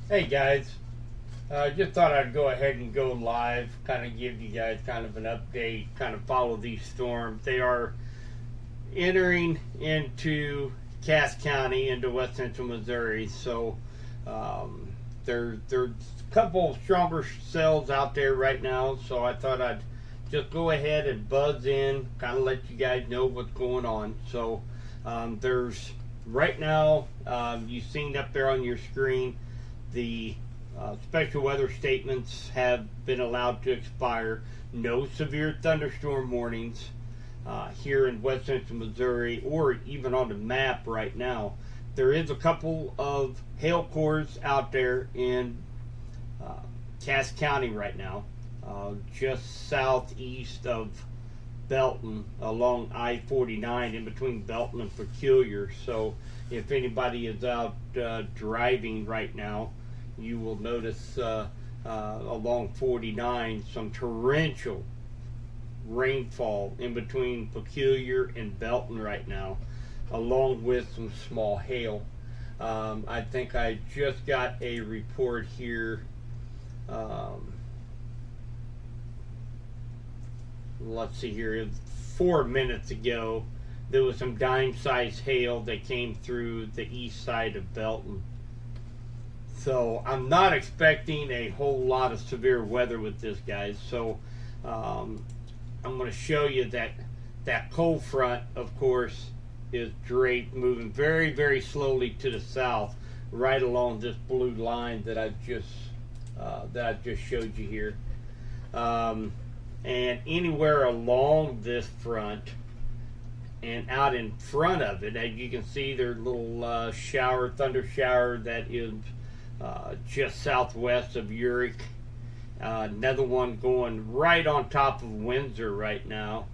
Hey guys, just thought I'd go ahead and go live, kind of give you guys kind of an update, kind of follow these storms. They are entering into Cass County, into West Central Missouri. So um, there's a couple of stronger cells out there right now. So I thought I'd just go ahead and buzz in, kind of let you guys know what's going on. So there's right now, you've seen up there on your screen, the special weather statements have been allowed to expire. No severe thunderstorm warnings here in West Central Missouri, or even on the map right now. There is a couple of hail cores out there in uh, Cass County right now, just southeast of Belton, along I-49, in between Belton and Peculiar. So if anybody is out driving right now, you will notice along 49 some torrential rainfall in between Peculiar and Belton right now, along with some small hail. I think I just got a report here. Let's see here, 4 minutes ago, there was some dime-sized hail that came through the east side of Belton. So I'm not expecting a whole lot of severe weather with this, guys. So I'm going to show you that cold front, of course, is draped, moving very, very slowly to the south, right along this blue line that I've just showed you here. And anywhere along this front and out in front of it, as you can see, there's a little thunder shower that is just southwest of Urick. Another one going right on top of Windsor right now.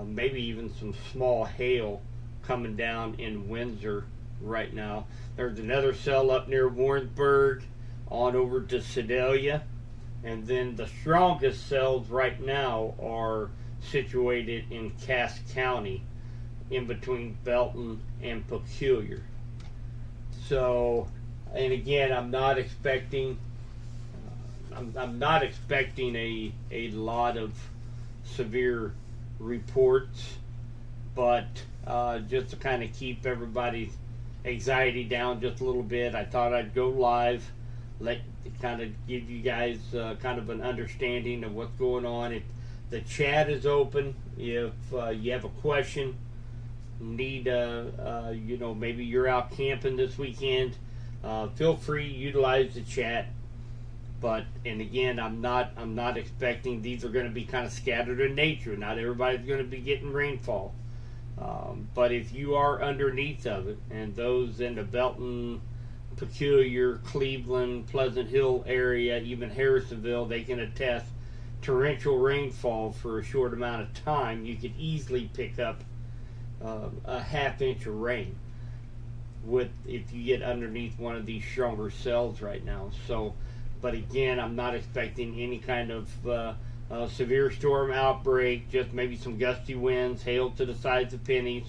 Maybe even some small hail coming down in Windsor right now. There's another cell up near Warrensburg, on over to Sedalia. And then the strongest cells right now are situated in Cass County, in between Belton and Peculiar. So, and again, I'm not expecting a lot of severe reports, but just to kind of keep everybody's anxiety down just a little bit, I thought I'd go live, kind of give you guys kind of an understanding of what's going on. If the chat is open, if you have a question, need maybe you're out camping this weekend, feel free to utilize the chat. But, and again, I'm not expecting, these are going to be kind of scattered in nature. Not everybody's going to be getting rainfall. But if you are underneath of it, and those in the Belton, Peculiar, Cleveland, Pleasant Hill area, even Harrisonville, they can attest torrential rainfall for a short amount of time. You could easily pick up a half-inch of rain if you get underneath one of these stronger cells right now. So, but again, I'm not expecting any kind of severe storm outbreak, just maybe some gusty winds, hail to the size of pennies,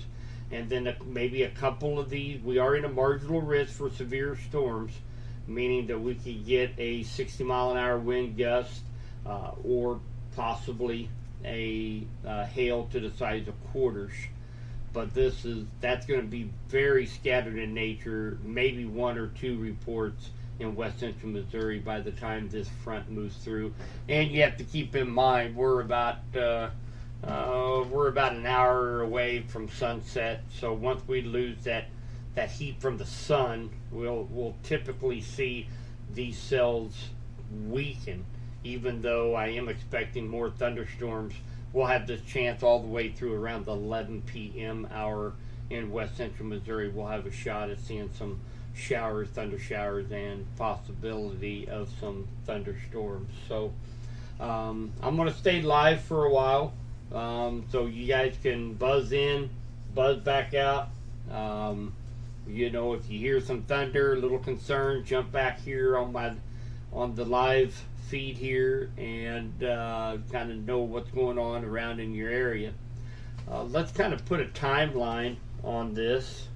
and then maybe a couple of these. We are in a marginal risk for severe storms, meaning that we could get a 60-mile-an-hour wind gust, or possibly a hail to the size of quarters. But that's going to be very scattered in nature, maybe one or two reports in West Central Missouri by the time this front moves through. And you have to keep in mind, we're about an hour away from sunset. So once we lose that heat from the sun, we'll typically see these cells weaken. Even though I am expecting more thunderstorms, we'll have this chance all the way through around the 11 p.m. hour in West Central Missouri. We'll have a shot at seeing some showers, thunder showers, and possibility of some thunderstorms. So I'm going to stay live for a while, so you guys can buzz in, buzz back out. If you hear some thunder, a little concern, jump back here on the live feed here and kind of know what's going on around in your area. Let's kind of put a timeline on this.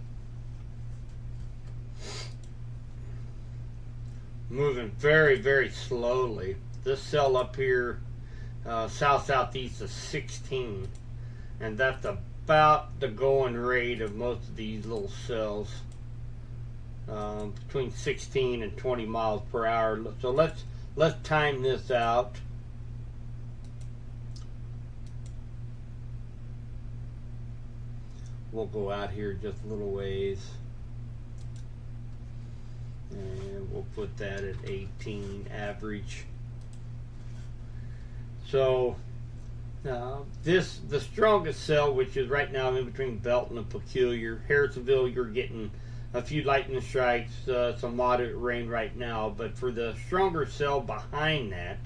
moving very, very slowly. This cell up here, south-southeast is 16, and that's about the going rate of most of these little cells, between 16 and 20 miles per hour. So let's time this out. We'll go out here just a little ways, and we'll put that at 18 average. So the strongest cell, which is right now in between Belton and Peculiar. Harrisonville, you're getting a few lightning strikes, some moderate rain right now, but for the stronger cell behind that,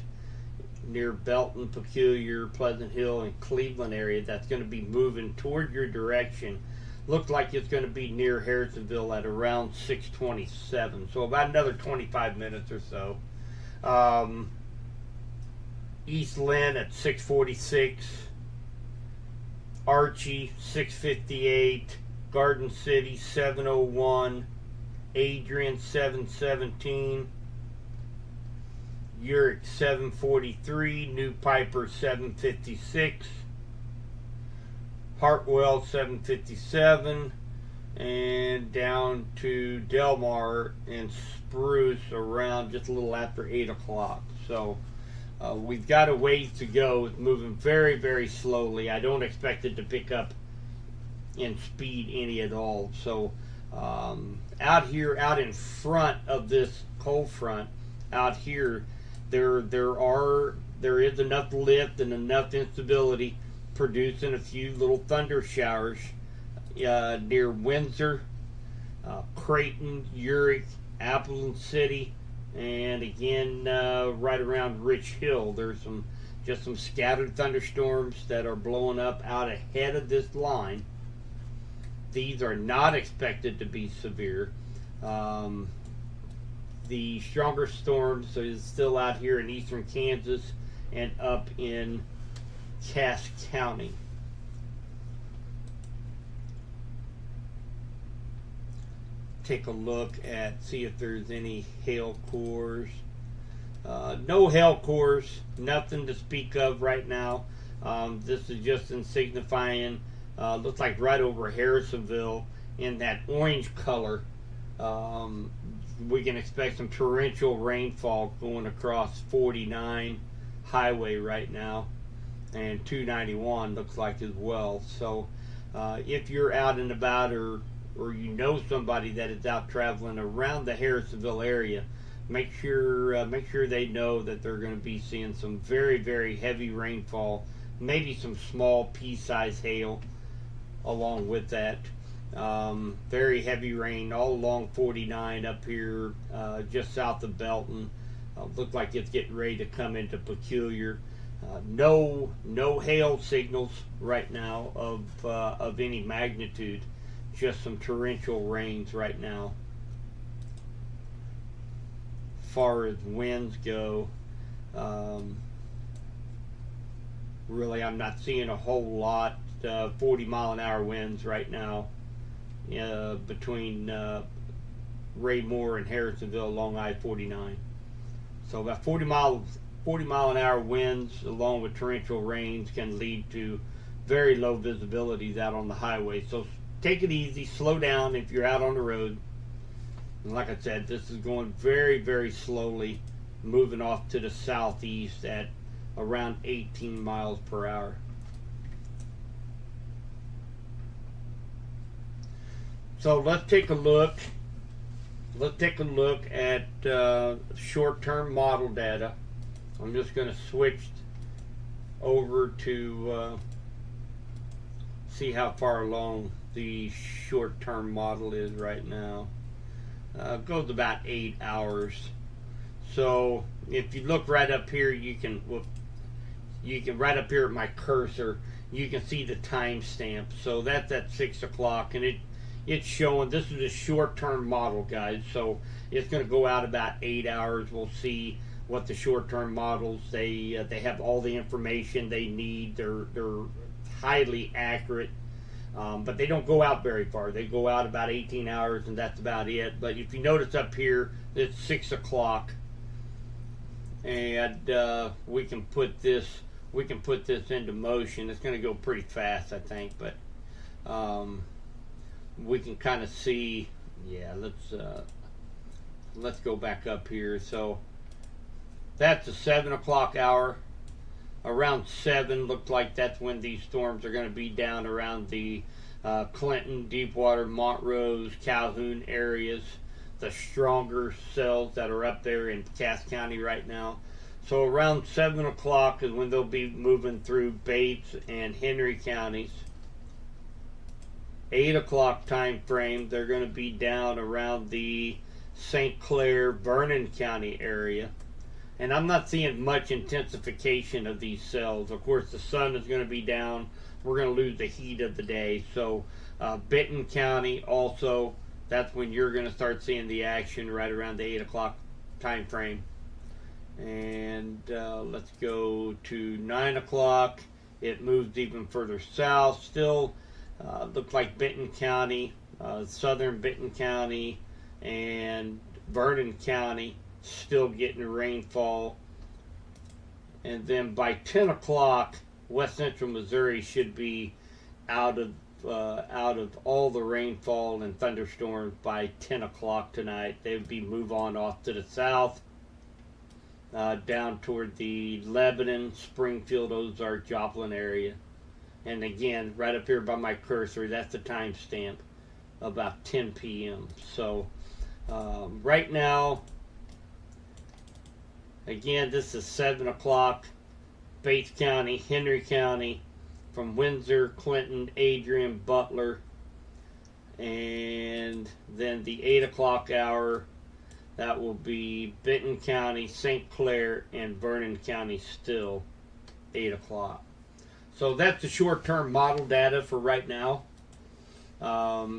near Belton, Peculiar, Pleasant Hill, and Cleveland area, that's going to be moving toward your direction. Looks like it's going to be near Harrisonville at around 6:27, so about another 25 minutes or so. East Lynn at 6:46, Archie 6:58, Garden City 7:01, Adrian 7:17, Urick 7:43, New Piper 7:56, Hartwell 7:57, and down to Delmar and Spruce around just a little after 8 o'clock. So we've got a ways to go. It's moving very, very slowly. I don't expect it to pick up in speed any at all. So out here, out in front of this cold front, out here, there is enough lift and enough instability, producing a few little thunder showers near Windsor, Creighton, Urick, Appleton City, and again right around Rich Hill. There's just some scattered thunderstorms that are blowing up out ahead of this line. These are not expected to be severe. The stronger storms is still out here in eastern Kansas and up in Cass County. Take a look at, see if there's any hail cores. No hail cores, nothing to speak of right now. This is just in signifying, looks like right over Harrisonville in that orange color. We can expect some torrential rainfall going across 49 highway right now, and 291 looks like as well. So if you're out and about, or you know somebody that is out traveling around the Harrisonville area, make sure they know that they're going to be seeing some very, very heavy rainfall, maybe some small pea-sized hail along with that. Very heavy rain all along 49 up here, just south of Belton. Looks like it's getting ready to come into Peculiar. No hail signals right now of any magnitude. Just some torrential rains right now. Far as winds go, really I'm not seeing a whole lot. 40 mile an hour winds right now between Raymore and Harrisonville along I-49. So about 40 mile an hour winds along with torrential rains can lead to very low visibilities out on the highway. So take it easy, slow down if you're out on the road. And like I said, this is going very, very slowly, moving off to the southeast at around 18 miles per hour. So let's take a look. Let's take a look at short-term model data. I'm just going to switch over to see how far along the short-term model is right now. Goes about 8 hours. So if you look right up here, you can right up here at my cursor, you can see the timestamp. So that's at 6 o'clock, and it's showing, this is a short-term model, guys, so it's going to go out about 8 hours. We'll see what the short-term models, they have all the information they need. They're highly accurate. But they don't go out very far. They go out about 18 hours, and that's about it. But if you notice up here, it's 6 o'clock, and we can put this into motion. It's going to go pretty fast, I think, but we can kind of see. Yeah, let's go back up here. So that's the 7 o'clock hour. Around 7, looked like that's when these storms are going to be down around the Clinton, Deepwater, Montrose, Calhoun areas, the stronger cells that are up there in Cass County right now. So around 7 o'clock is when they'll be moving through Bates and Henry counties. 8 o'clock time frame, they're going to be down around the St. Clair, Vernon County area. And I'm not seeing much intensification of these cells. Of course, the sun is going to be down. We're going to lose the heat of the day. So Benton County also, that's when you're going to start seeing the action right around the 8 o'clock time frame. And let's go to 9 o'clock. It moves even further south. Still looks like Benton County, southern Benton County, and Vernon County still getting rainfall. And then by 10 o'clock, west central Missouri should be out of all the rainfall and thunderstorms by 10 o'clock tonight. They would be move on off to the south, down toward the Lebanon, Springfield, Ozark, Joplin area. And again, right up here by my cursor, that's the timestamp, about 10 p.m. So right now, again, this is 7 o'clock, Bates County, Henry County, from Windsor, Clinton, Adrian, Butler, and then the 8 o'clock hour, that will be Benton County, St. Clair, and Vernon County still 8 o'clock. So that's the short-term model data for right now.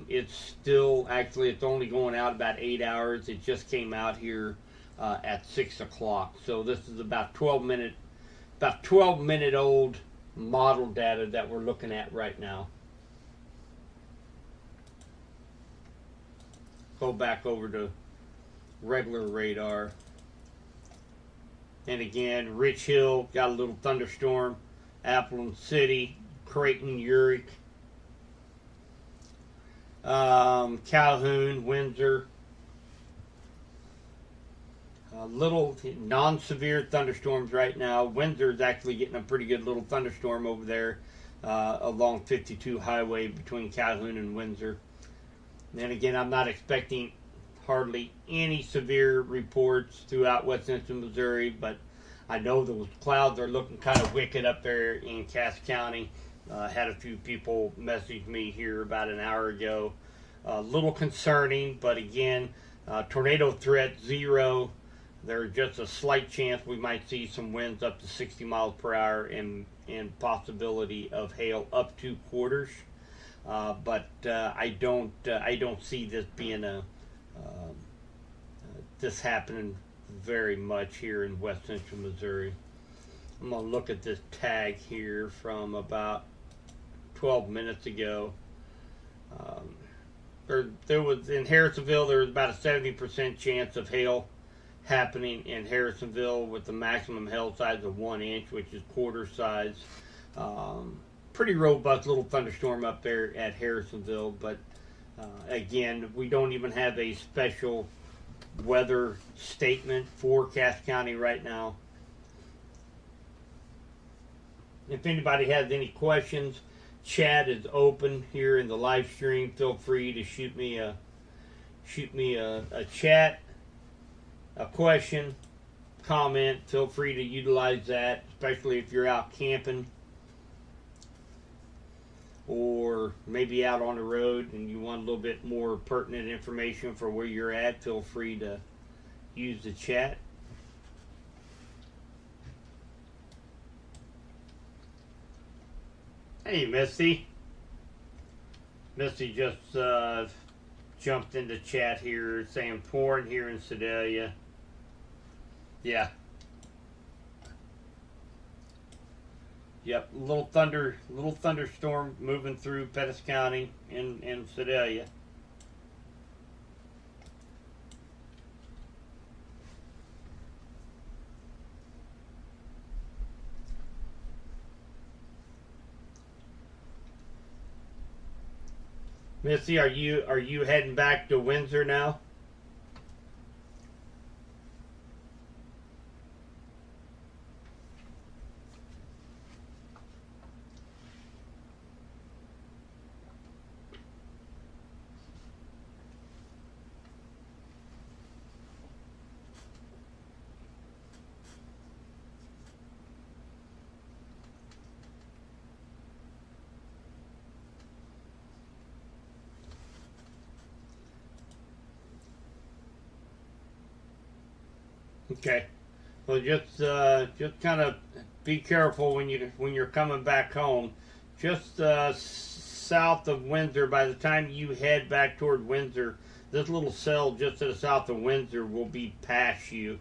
It's still, actually, it's only going out about 8 hours. It just came out here at 6 o'clock. So this is about 12 minute old model data that we're looking at right now. Go back over to regular radar. And again, Rich Hill got a little thunderstorm. Appleton City, Creighton, Urick, Calhoun, Windsor. Little non-severe thunderstorms right now. Windsor is actually getting a pretty good little thunderstorm over there along 52 highway between Calhoun and Windsor. And then again, I'm not expecting hardly any severe reports throughout west central Missouri, but I know those clouds are looking kind of wicked up there in Cass County. Had a few people message me here about an hour ago. A little concerning, but again, tornado threat 0. There's just a slight chance we might see some winds up to 60 miles per hour and possibility of hail up to quarters. But I don't see this being this happening very much here in west central Missouri. I'm going to look at this tag here from about 12 minutes ago. There was in Harrisonville, there was about a 70% chance of hail happening in Harrisonville with the maximum hail size of 1 inch, which is quarter size. Pretty robust little thunderstorm up there at Harrisonville, but again, we don't even have a special weather statement for Cass County right now. If anybody has any questions, chat is open here in the live stream. Feel free to shoot me a chat, a question, comment. Feel free to utilize that, especially if you're out camping or maybe out on the road and you want a little bit more pertinent information for where you're at. Feel free to use the chat. Hey, Misty. Misty just jumped into chat here saying pouring here in Sedalia. Yeah. Yep, little thunderstorm moving through Pettis County in Sedalia. Missy, are you heading back to Windsor now? Okay. Well, just kind of be careful when you're coming back home. Just south of Windsor. By the time you head back toward Windsor, this little cell just to the south of Windsor will be past you,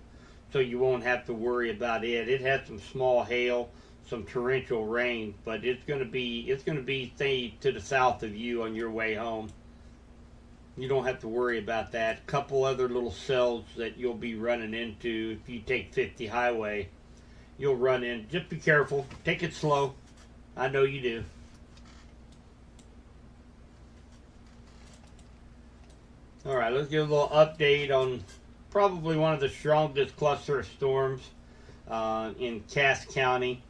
so you won't have to worry about it. It has some small hail, some torrential rain, but it's gonna be say to the south of you on your way home. You don't have to worry about that. A couple other little cells that you'll be running into if you take 50 highway. You'll run in. Just be careful. Take it slow. I know you do. All right, let's give a little update on probably one of the strongest cluster of storms in Cass County.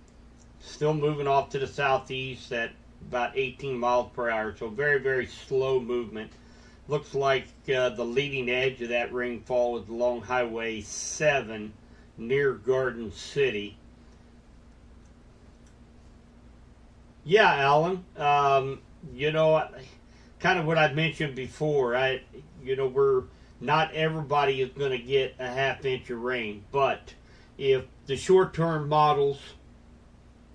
Still moving off to the southeast at about 18 miles per hour, so very, very slow movement. Looks like the leading edge of that rainfall is along Highway 7 near Garden City. Yeah, Alan. Kind of what I mentioned before. We're not everybody is going to get a half inch of rain, but if the short-term models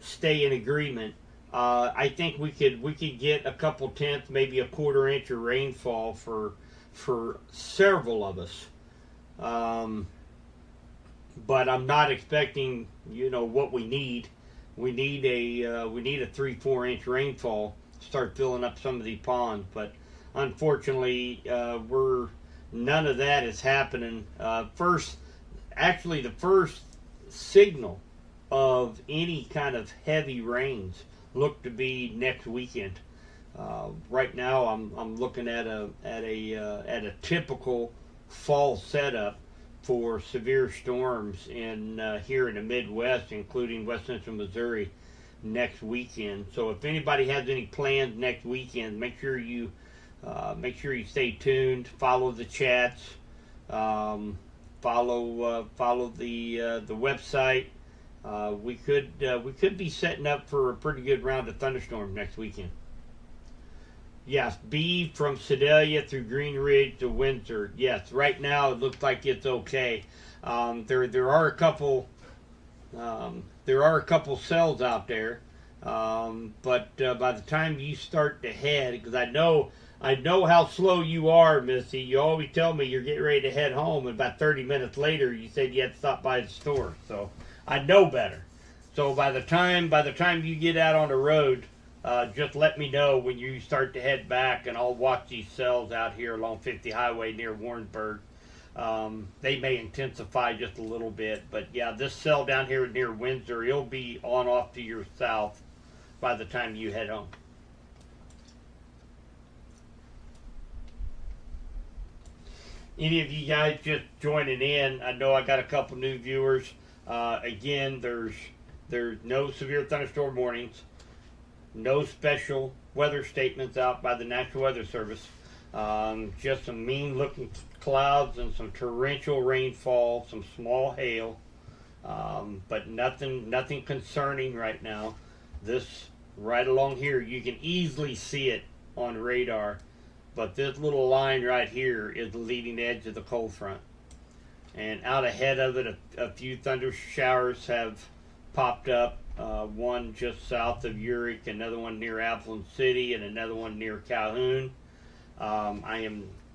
stay in agreement, I think we could get a couple tenths, maybe a quarter inch of rainfall for several of us. Um, but I'm not expecting what we need. We need a 3-4 inch rainfall to start filling up some of these ponds, but unfortunately, we're none of that is happening. The first signal of any kind of heavy rains look to be next weekend. Right now, I'm looking at a typical fall setup for severe storms in here in the Midwest, including West Central Missouri, next weekend. So if anybody has any plans next weekend, make sure you stay tuned. Follow the chats. Follow the website. We could be setting up for a pretty good round of thunderstorms next weekend. Yes, B from Sedalia through Green Ridge to Windsor. Yes, right now it looks like it's okay. There are a couple cells out there, but by the time you start to head, because I know how slow you are, Missy. You always tell me you're getting ready to head home, and about 30 minutes later, you said you had to stop by the store. So I know better. So by the time you get out on the road, just let me know when you start to head back, and I'll watch these cells out here along 50 Highway near Warrensburg. They may intensify just a little bit, but yeah, this cell down here near Windsor, it'll be on off to your south by the time you head home. Any of you guys just joining in, I know I got a couple new viewers. Again, there's no severe thunderstorm warnings, no special weather statements out by the National Weather Service. Just some mean looking clouds and some torrential rainfall, some small hail, but nothing concerning right now. This right along here, you can easily see it on radar, but this little line right here is the leading edge of the cold front. And out ahead of it, a few thunder showers have popped up. One just south of Urick, another one near Avalon City, and another one near Calhoun.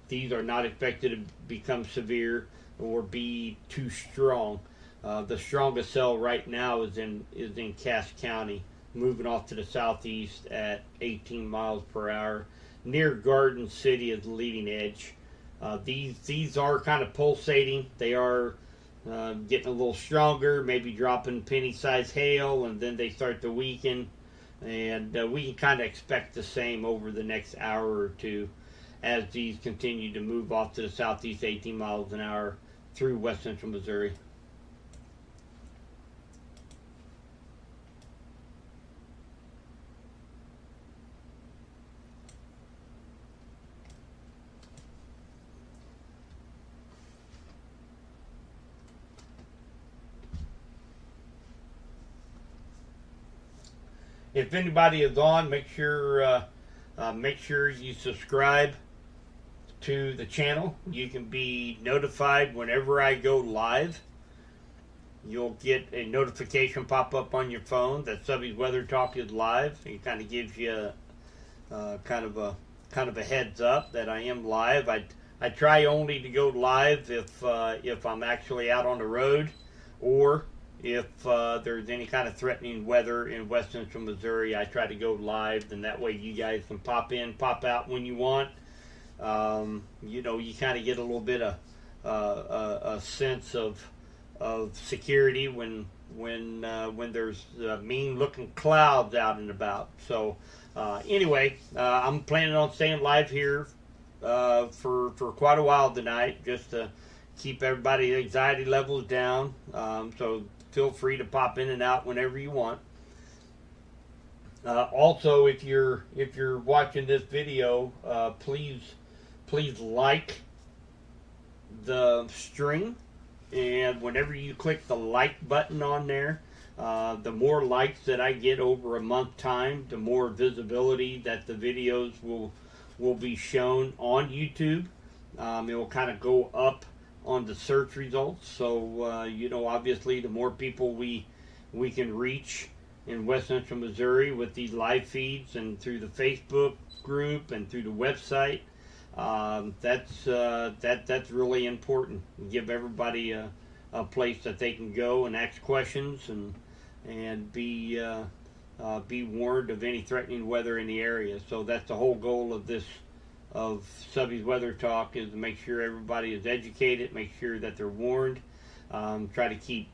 These are not expected to become severe or be too strong. The strongest cell right now is in Cass County. moving off to the southeast at 18 miles per hour. Near Garden City is the leading edge. These are kind of pulsating. They are getting a little stronger, maybe dropping penny-sized hail, and then they start to weaken. And we can kind of expect the same over the next hour or two as these continue to move off to the southeast 18 miles an hour through west central Missouri. If anybody is on, make sure you subscribe to the channel. You can be notified whenever I go live. You'll get a notification pop up on your phone that Subby's Weather Talk is live. It kind of gives you kind of a heads up that I am live. I try only to go live if I'm actually out on the road, or if there's any kind of threatening weather in west central Missouri. I try to go live, and that way you guys can pop in, pop out when you want. You know, you kind of get a little bit of a sense of security when there's mean-looking clouds out and about. So anyway, I'm planning on staying live here for quite a while tonight, just to keep everybody's anxiety levels down. So feel free to pop in and out whenever you want. Also, if you're watching this video, please like the stream, and whenever you click the like button on there, the more likes that I get over a month time, the more visibility that the videos will be shown on YouTube. It will kind of go up on the search results. So you know, obviously the more people we can reach in west central Missouri with these live feeds and through the Facebook group and through the website, that's really important. Give everybody a place that they can go and ask questions and be warned of any threatening weather in the area. So that's the whole goal of Subby's Weather Talk, is to make sure everybody is educated, make sure that they're warned, try to keep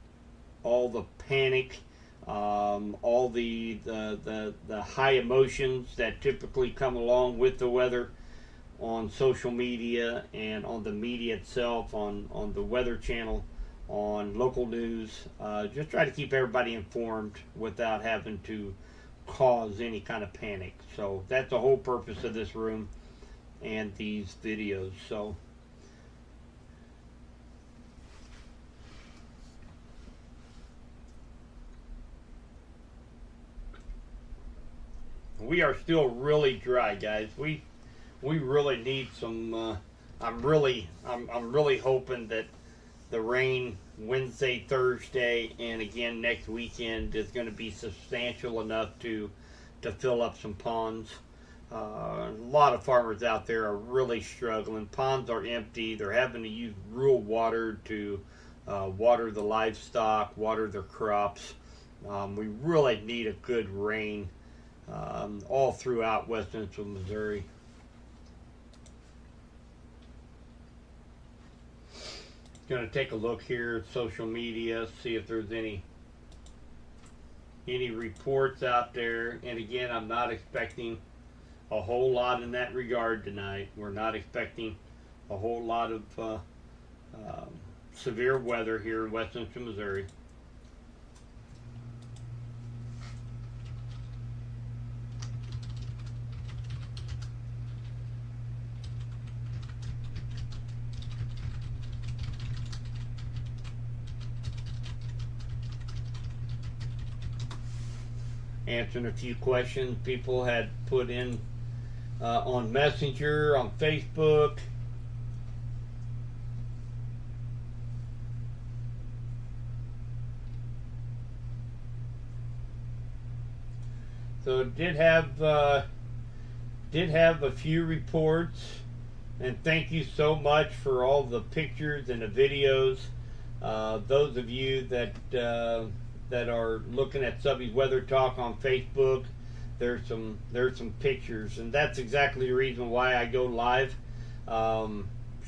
all the panic, all the high emotions that typically come along with the weather on social media and on the media itself, on the Weather Channel, on local news. Just try to keep everybody informed without having to cause any kind of panic. So that's the whole purpose of this room and these videos. So we are still really dry, guys. We really need some I'm really hoping that the rain Wednesday, Thursday, and again next weekend is going to be substantial enough to fill up some ponds. A lot of farmers out there are really struggling. Ponds are empty. They're having to use rural water to water the livestock, water their crops. We really need a good rain all throughout west central Missouri. Going to take a look here at social media, see if there's any reports out there. And again, I'm not expecting a whole lot in that regard tonight. We're not expecting a whole lot of severe weather here in west central Missouri. Answering a few questions people had put in on Messenger, on Facebook. So did have a few reports, and thank you so much for all the pictures and the videos. Those of you that that are looking at Subby's Weather Talk on Facebook, there's some pictures, and that's exactly the reason why I go live.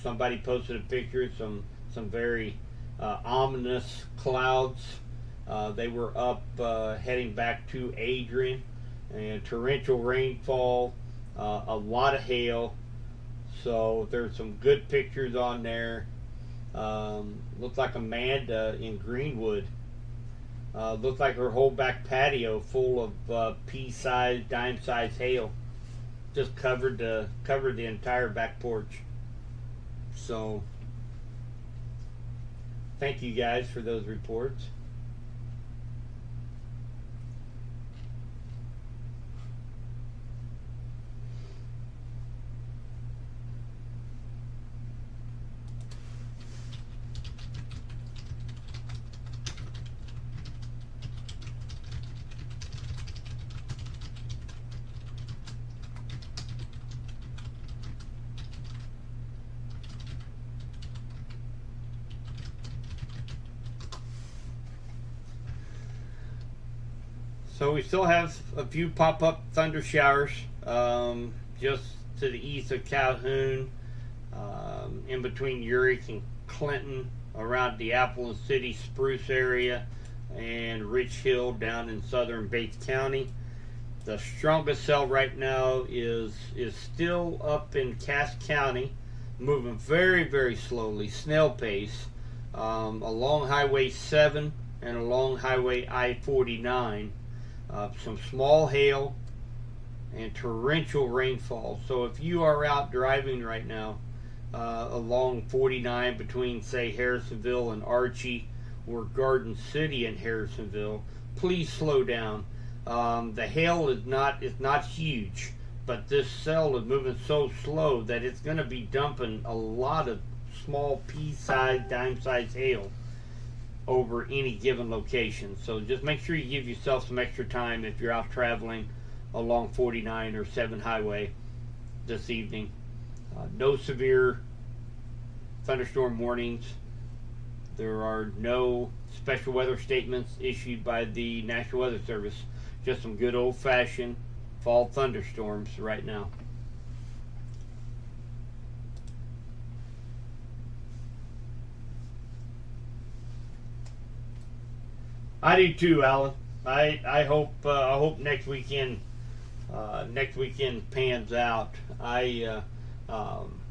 Somebody posted a picture, some very ominous clouds. They were up heading back to Adrian, and torrential rainfall, a lot of hail. So there's some good pictures on there. Looks like Amanda in Greenwood. Looks like her whole back patio full of pea-sized, dime-sized hail. Just covered the entire back porch. So thank you guys for those reports. So we still have a few pop-up thunder showers just to the east of Calhoun, in between Urick and Clinton, around the Apple City, Spruce area, and Rich Hill down in southern Bates County. The strongest cell right now is still up in Cass County, moving very, very slowly, snail pace, along Highway 7 and along Highway I-49. Some small hail and torrential rainfall. So if you are out driving right now along 49 between, say, Harrisonville and Archie, or Garden City and Harrisonville, please slow down. The hail is not huge, but this cell is moving so slow that it's going to be dumping a lot of small pea-sized, dime-sized hail over any given location. So just make sure you give yourself some extra time if you're out traveling along 49 or 7 highway this evening. No severe thunderstorm warnings. There are no special weather statements issued by the National Weather Service. Just some good old-fashioned fall thunderstorms right now. I do too, Alan. I hope next weekend pans out.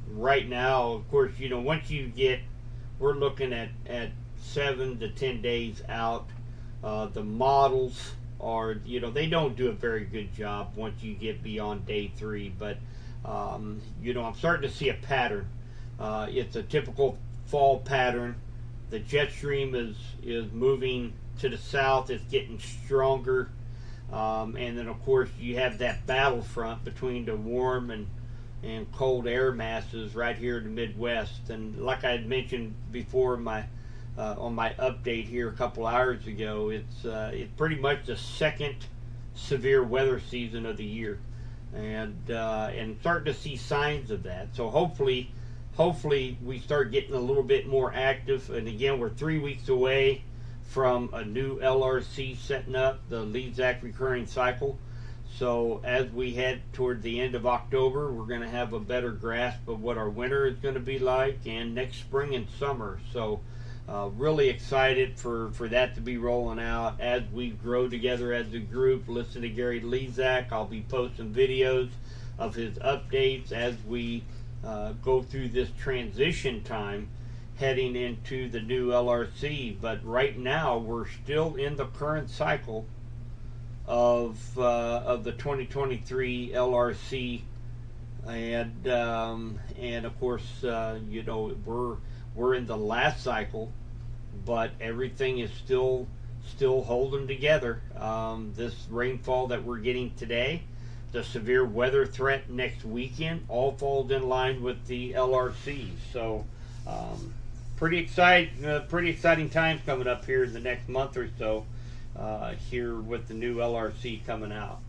Right now, of course, once you get, we're looking at 7 to 10 days out. The models are, they don't do a very good job once you get beyond day 3. But I'm starting to see a pattern. It's a typical fall pattern. The jet stream is moving to the south. It's getting stronger, and then of course you have that battlefront between the warm and cold air masses right here in the Midwest. And like I had mentioned before on my update here a couple hours ago, it's pretty much the second severe weather season of the year, and starting to see signs of that. So hopefully we start getting a little bit more active. And again, we're 3 weeks away from a new LRC setting up, the LEZAC recurring cycle. So as we head toward the end of October, we're going to have a better grasp of what our winter is going to be like, and next spring and summer. So really excited for that to be rolling out as we grow together as a group. Listen to Gary LEZAC. I'll be posting videos of his updates as we go through this transition time heading into the new LRC. But right now we're still in the current cycle of the 2023 LRC, and of course we're in the last cycle, but everything is still holding together. This rainfall that we're getting today, the severe weather threat next weekend, all falls in line with the LRC. So pretty exciting times coming up here in the next month or so, here with the new LRC coming out.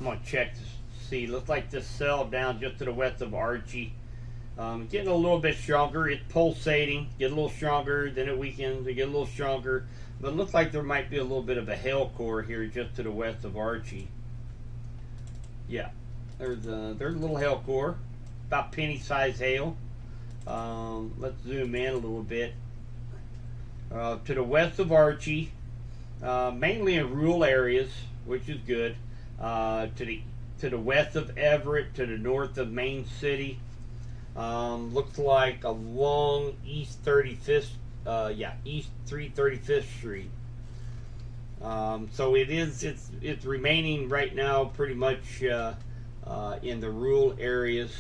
gonna check to see. Looks like this cell down just to the west of Archie. Getting a little bit stronger. It's pulsating. Get a little stronger. Then it weakens. They get a little stronger. But it looks like there might be a little bit of a hail core here just to the west of Archie. Yeah, there's a little hail core, about penny-sized hail. Let's zoom in a little bit. To the west of Archie, mainly in rural areas, which is good. To the west of Everett, to the north of Main City. Looks like along East 35th, East 335th Street. So it's remaining right now pretty much in the rural areas,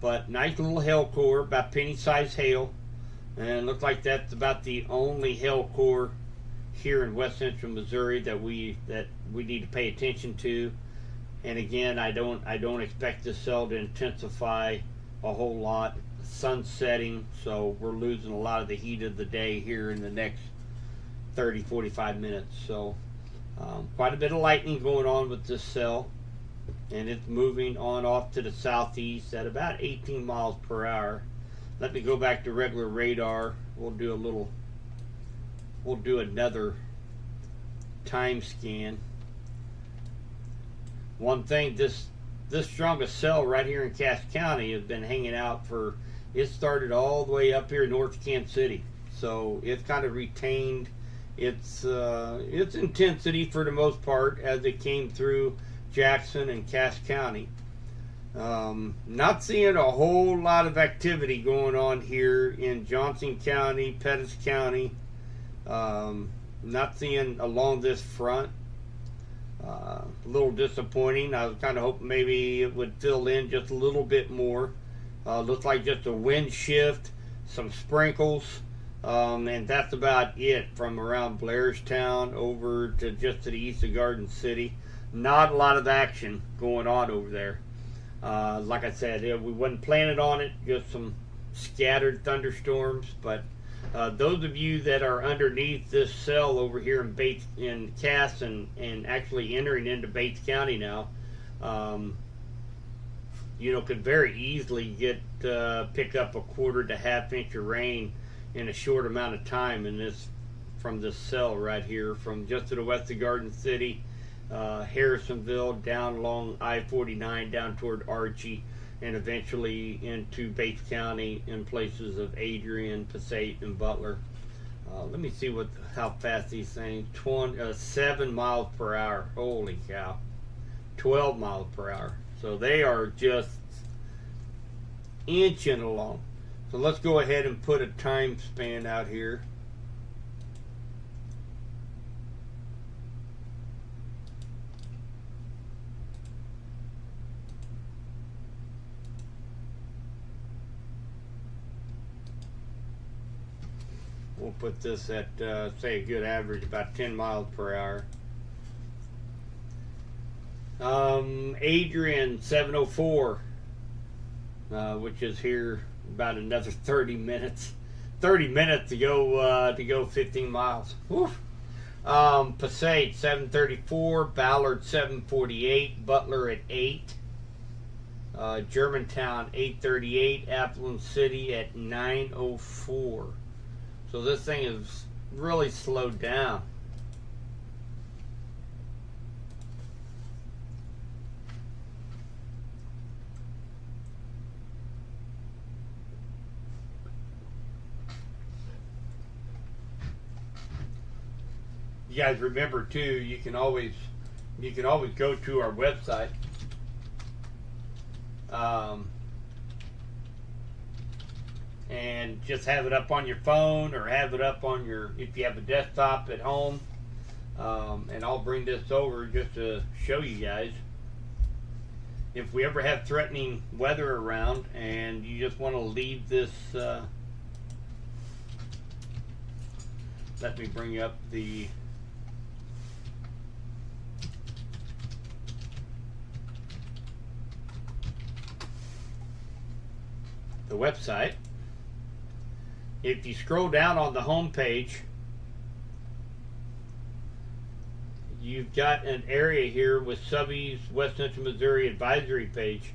but nice little hail core, about penny-sized hail, and looks like that's about the only hail core here in west central Missouri that we need to pay attention to. And again, I don't expect this cell to intensify a whole lot. Sun's setting, so we're losing a lot of the heat of the day here in the next 30-45 minutes. So quite a bit of lightning going on with this cell, and it's moving on off to the southeast at about 18 miles per hour. Let me go back to regular radar. We'll do another time scan. One thing, this strongest cell right here in Cass County has been hanging out for, it started all the way up here north of Kansas City, so it's kind of retained its intensity for the most part as it came through Jackson and Cass County. Not seeing a whole lot of activity going on here in Johnson County, Pettis County. Not seeing along this front. A little disappointing. I was kind of hoping maybe it would fill in just a little bit more. Looks like just a wind shift, some sprinkles, and that's about it from around Blairstown over to just to the east of Garden City. Not a lot of action going on over there. Like I said, we wasn't planning on it, just some scattered thunderstorms. But those of you that are underneath this cell over here in Cass and actually entering into Bates County now, could very easily pick up a quarter to half inch of rain in a short amount of time from this cell right here, from just to the west of Garden City, Harrisonville, down along I-49 down toward Archie, and eventually into Bates County in places of Adrian, Passaic, and Butler. Let me see how fast these things. 7 miles per hour. Holy cow! 12 miles per hour. So they are just inching along. So let's go ahead and put a time span out here. We'll put this at, say, a good average, about 10 miles per hour. Adrian, 7:04, which is here about another 30 minutes. 30 minutes to go 15 miles. Woof. Passaic, 7:34. Ballard, 7:48. Butler at 8. Germantown, 8:38. Appleton City at 9:04. So this thing is really slowed down. You guys remember too, you can always go to our website. And just have it up on your phone, or have it up on if you have a desktop at home. And I'll bring this over just to show you guys. If we ever have threatening weather around and you just want to leave this, let me bring up the website. If you scroll down on the home page, you've got an area here with Subby's West Central Missouri advisory page,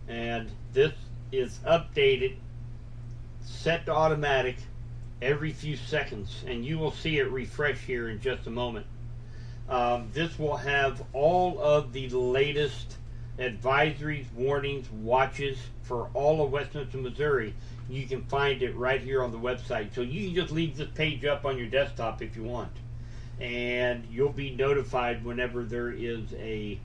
and this is updated, set to automatic every few seconds, and you will see it refresh here in just a moment. This will have all of the latest advisories, warnings, watches for all of West Central Missouri. You can find it right here on the website. So you can just leave this page up on your desktop if you want, and you'll be notified whenever there is a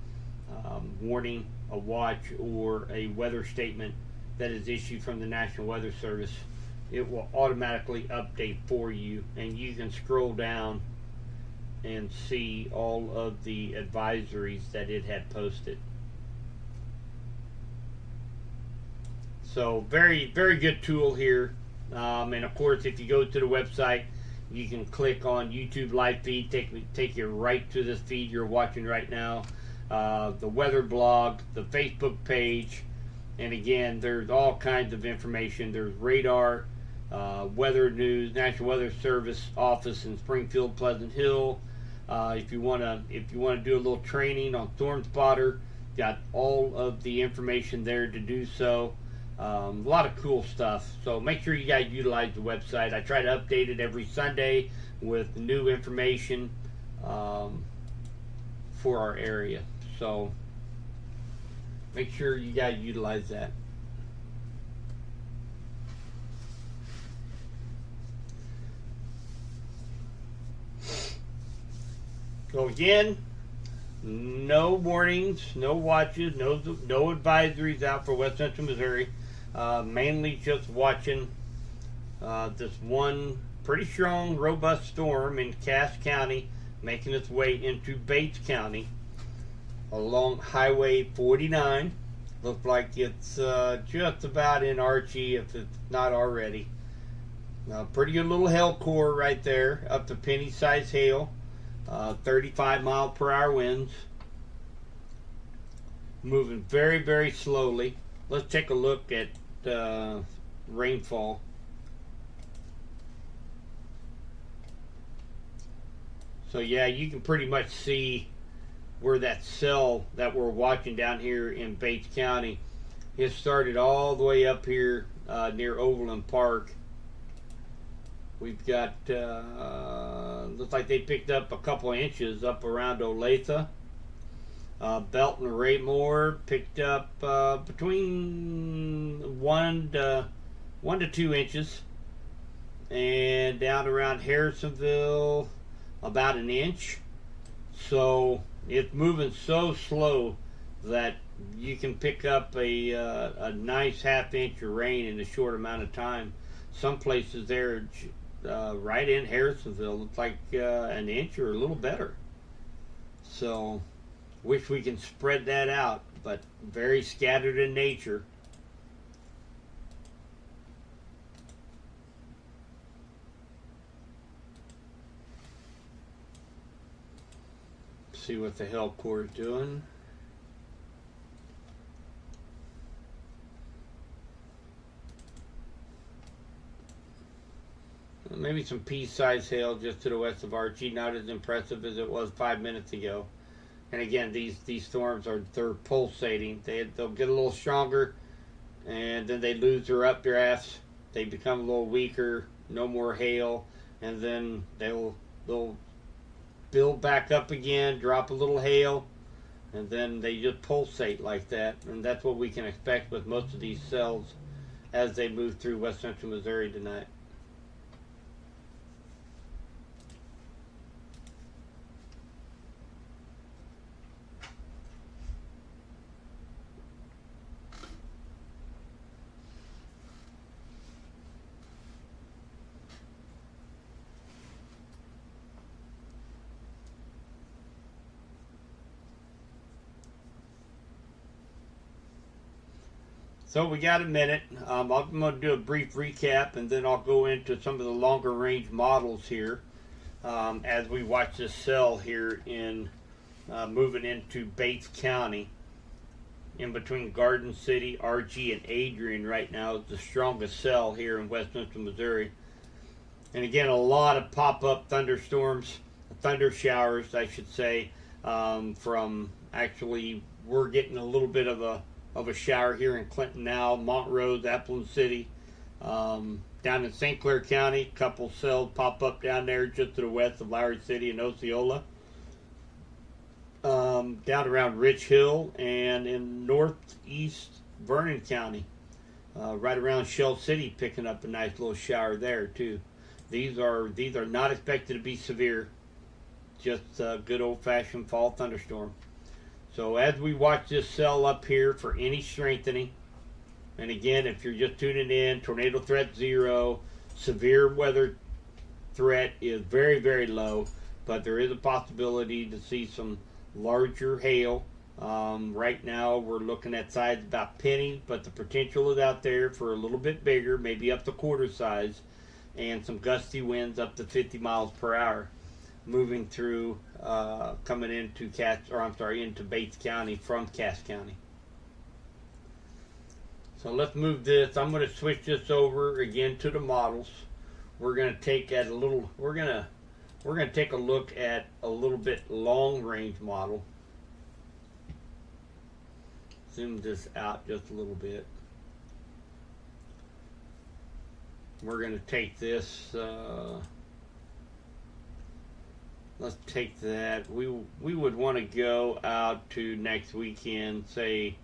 warning, a watch, or a weather statement that is issued from the National Weather Service. It will automatically update for you, and you can scroll down and see all of the advisories that it had posted. So very, very good tool here. And of course, if you go to the website, you can click on YouTube live feed, take you right to this feed you're watching right now. The weather blog, the Facebook page, and again, there's all kinds of information. There's radar, weather news, National Weather Service office in Springfield, Pleasant Hill. If you want to do a little training on Storm Spotter, got all of the information there to do so. A lot of cool stuff. So make sure you guys utilize the website. I try to update it every Sunday with new information for our area. So make sure you guys utilize that. So again, no warnings, no watches, no advisories out for West Central Missouri. Mainly just watching this one pretty strong, robust storm in Cass County making its way into Bates County along Highway 49. Looks like it's just about in Archie, if it's not already. Pretty good little hail core right there, up to penny-sized hail. 35-mile-per-hour winds. Moving very, very slowly. Let's take a look at rainfall. So yeah, you can pretty much see where that cell that we're watching down here in Bates County, it started all the way up here near Overland Park. We've got, looks like they picked up a couple inches up around Olathe. Belton and Raymore picked up between 1 to 2 inches. And down around Harrisonville, about an inch. So it's moving so slow that you can pick up a nice half-inch of rain in a short amount of time. Some places there, right in Harrisonville, looks like an inch or a little better. So wish we can spread that out, but very scattered in nature. See what the hail core is doing. Maybe some pea-sized hail just to the west of Archie. Not as impressive as it was 5 minutes ago. And again, these storms they're pulsating. They'll get a little stronger, and then they lose their updrafts. They become a little weaker. No more hail, and then they'll build back up again, drop a little hail, and then they just pulsate like that. And that's what we can expect with most of these cells as they move through West Central Missouri tonight. So we got a minute. I'm going to do a brief recap, and then I'll go into some of the longer range models here as we watch this cell here in moving into Bates County. In between Garden City, Archie, and Adrian right now is the strongest cell here in West Central Missouri. And again, a lot of pop-up thunderstorms. thunder showers, I should say. From actually, we're getting a little bit of a shower here in Clinton now, Montrose, Appleton City. Down in St. Clair County, a couple cells pop up down there just to the west of Lowry City and Osceola. Down around Rich Hill and in northeast Vernon County, right around Shell City, picking up a nice little shower there too. These are not expected to be severe, just a good old-fashioned fall thunderstorm. So as we watch this cell up here for any strengthening, and again, if you're just tuning in, tornado threat 0, severe weather threat is very, very low, but there is a possibility to see some larger hail. Right now we're looking at size about penny, but the potential is out there for a little bit bigger, maybe up to quarter size, and some gusty winds up to 50 miles per hour moving through, coming into into Bates County from Cass County. So let's move this. I'm going to switch this over again to the models. We're going to take at a little. We're going to take a look at a little bit long range model. Zoom this out just a little bit. We're going to take this. Let's take that. We would want to go out to next weekend, say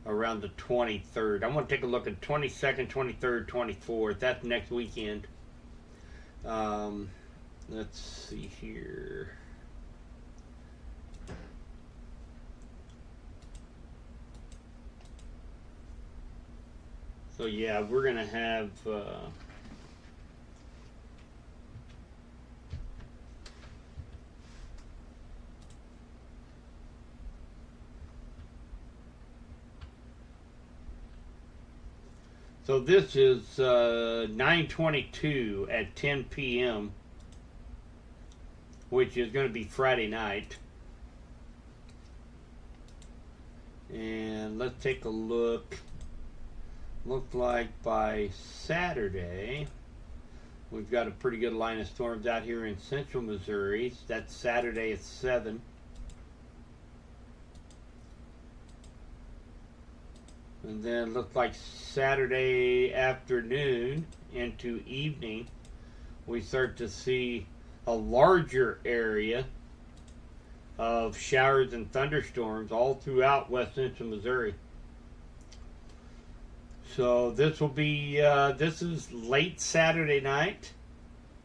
around the 23rd. I want to take a look at 22nd, 23rd, 24th. That's next weekend. Let's see here. So yeah, we're gonna have so this is 9:22 at 10 p.m., which is going to be Friday night. And let's take a look. Looks like by Saturday, we've got a pretty good line of storms out here in central Missouri. That's Saturday at 7. And then looks like Saturday afternoon into evening, we start to see a larger area of showers and thunderstorms all throughout west central Missouri. So this will be, this is late Saturday night,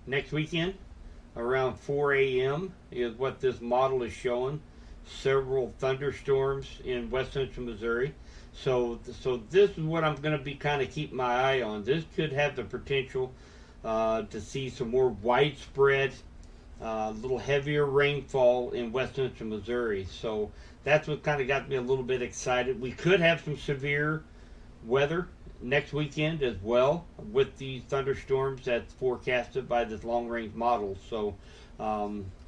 next weekend, around 4 a.m. is what this model is showing. Several thunderstorms in west central Missouri. So this is what I'm going to be kind of keeping my eye on. This could have the potential to see some more widespread, little heavier rainfall in west central Missouri. So that's what kind of got me a little bit excited. We could have some severe weather next weekend as well with these thunderstorms that's forecasted by this long-range model. So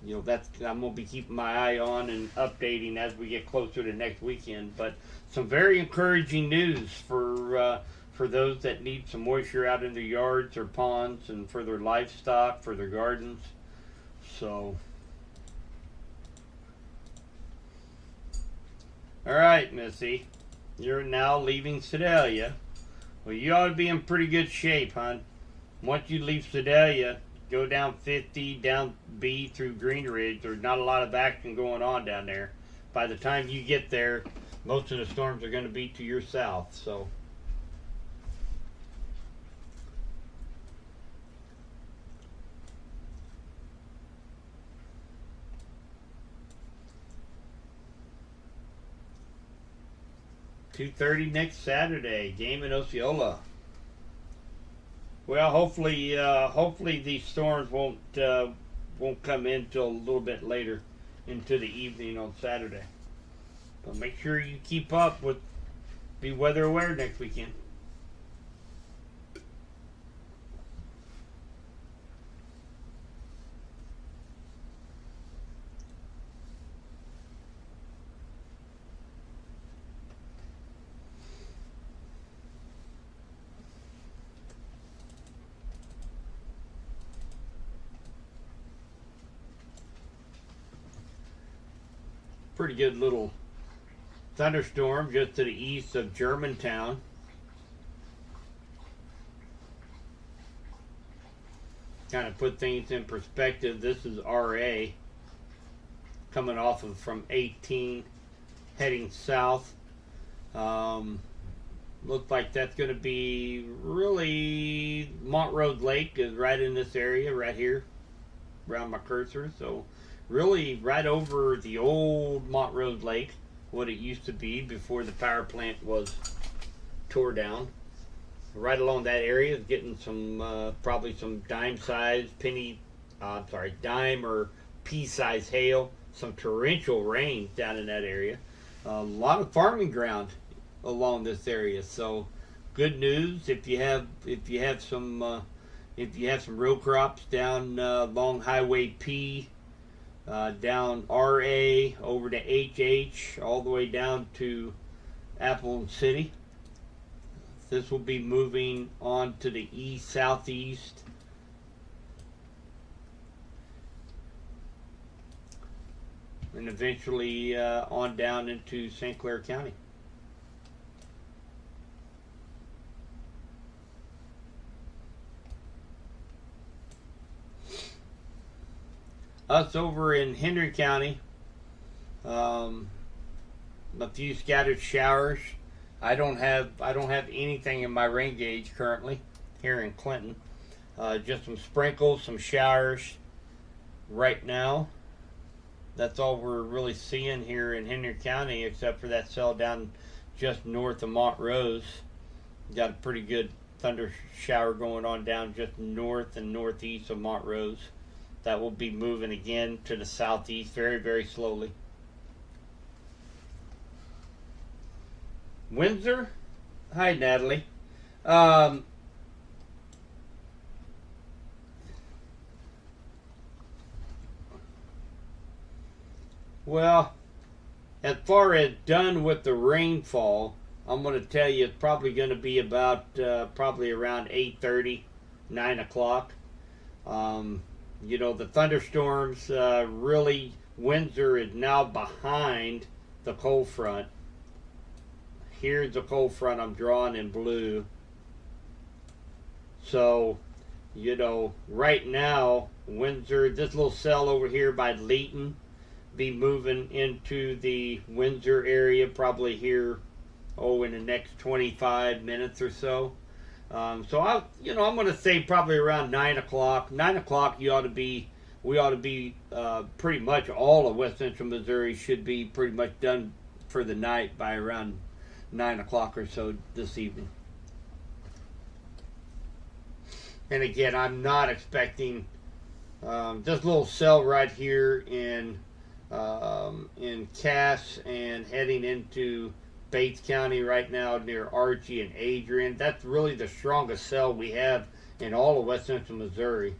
you know, that's, I'm going to be keeping my eye on and updating as we get closer to next weekend. But some very encouraging news for those that need some moisture out in their yards or ponds and for their livestock, for their gardens. So, all right, Missy, you're now leaving Sedalia. Well, you ought to be in pretty good shape, hon. Once you leave Sedalia, go down 50, down B through Green Ridge. There's not a lot of action going on down there. By the time you get there, most of the storms are going to be to your south. So, $2:30 next Saturday, game in Osceola. Well, hopefully these storms won't come in till a little bit later into the evening on Saturday. But make sure you keep up with, be weather aware next weekend. pretty good little thunderstorm just to the east of Germantown. Kind of put things in perspective, this is RA coming off of from 18 heading south. Looks like that's going to be really, Montrose Lake is right in this area right here around my cursor. So really right over the old Montrose Lake, what it used to be before the power plant was tore down. Right along that area is getting some probably some dime or pea size hail, some torrential rain down in that area. A lot of farming ground along this area, so good news if you have some row crops down along Highway P, down RA over to HH, all the way down to Appleton City. This will be moving on to the east southeast. And eventually on down into St. Clair County. Us over in Henry County, a few scattered showers. I don't have anything in my rain gauge currently here in Clinton. Just some sprinkles, some showers right now. That's all we're really seeing here in Henry County, except for that cell down just north of Montrose. Got a pretty good thunder shower going on down just north and northeast of Montrose. That will be moving again to the southeast very, very slowly. Windsor, hi Natalie. Well, as far as done with the rainfall, I'm going to tell you it's probably going to be about probably around 8:30, 9 o'clock. You know, the thunderstorms really, Windsor is now behind the cold front. Here's the cold front I'm drawing in blue. So, you know, right now, Windsor, this little cell over here by Leeton, be moving into the Windsor area probably here, in the next 25 minutes or so. I'm going to say probably around 9 o'clock. 9 o'clock, we ought to be pretty much all of West Central Missouri should be pretty much done for the night by around 9 o'clock or so this evening. And again, I'm not expecting this little cell right here in Cass and heading into Bates County right now near Archie and Adrian. That's really the strongest cell we have in all of West Central Missouri.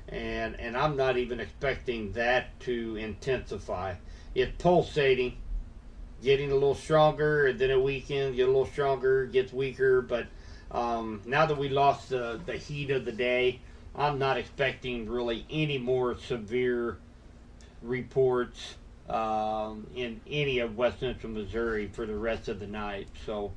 And I'm not even expecting that to intensify. It's pulsating, getting a little stronger, and then it weakens, get a little stronger, gets weaker. But now that we lost the heat of the day, I'm not expecting really any more severe reports in any of West Central Missouri for the rest of the night. So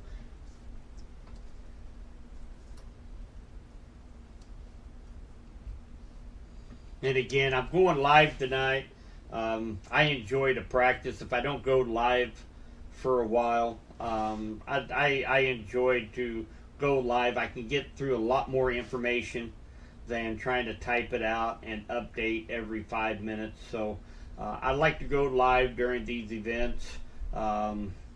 and again, I'm going live tonight. I enjoy the practice. If I don't go live for a while, I enjoy to go live. I can get through a lot more information than trying to type it out and update every 5 minutes. So I like to go live during these events.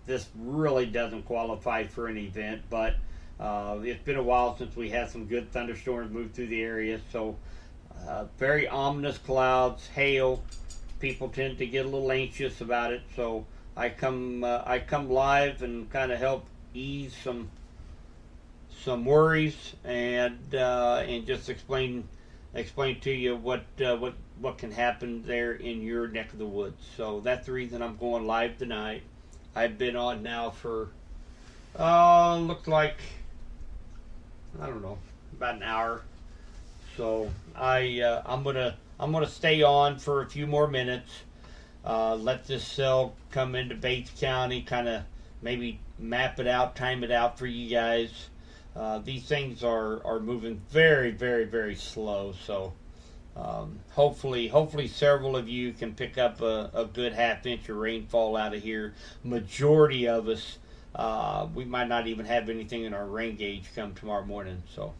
This really doesn't qualify for an event, but it's been a while since we had some good thunderstorms move through the area. So very ominous clouds, hail. People tend to get a little anxious about it. So I come live and kind of help ease some worries and just explain to you what can happen there in your neck of the woods. So that's the reason I'm going live tonight. I've been on now for looks like, I don't know, about an hour. So I'm gonna stay on for a few more minutes. let this cell come into Bates County, kind of maybe map it out, time it out for you guys. These things are moving very, very, very slow. So hopefully several of you can pick up a good half-inch of rainfall out of here. Majority of us, we might not even have anything in our rain gauge come tomorrow morning. So